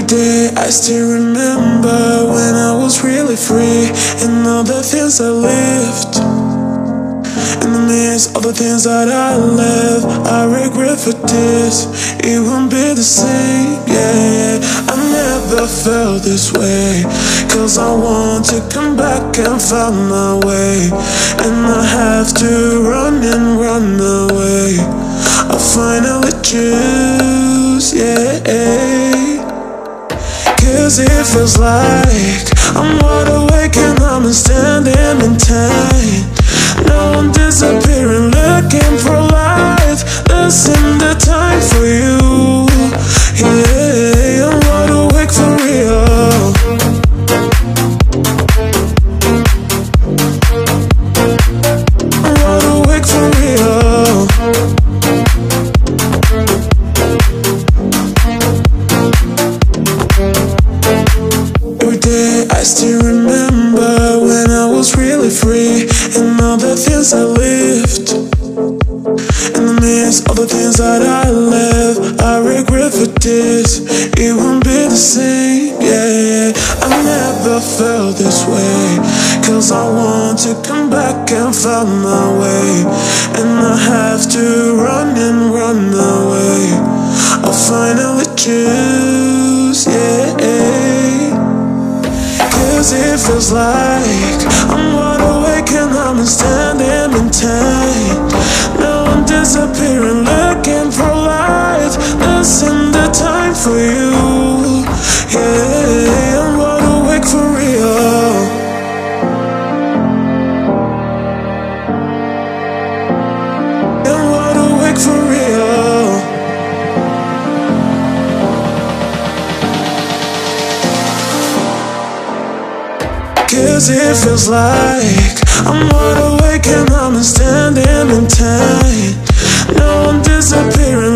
day I still remember when I was really free, and all the things I lived. In the midst of the things that I left, I regret for this. It won't be the same, yeah. I never felt this way, cause I want to come back and find my way. And I have to run and run away. I finally choose, yeah. Cause it feels like I'm wide awake and I'm standing in time. Now I'm disappearing, looking for life. Losing the time for you, yeah. I'm wide awake for real. I'm wide awake for real. I still remember when I was really free, and all the things I lived. In the midst of the things that I left, I regret for this. It won't be the same, yeah. I never felt this way, cause I want to come back and find my way. And I have to run and run away. I'll finally choose, yeah. Cause it feels like I'm wide awake and I'm standing in time. Now I'm disappearing, looking for life. Losing the time for you, yeah. I'm wide awake for real. I'm wide awake for real. Cause it feels like I'm wide awake and I'm standing in time. Now I'm disappearing,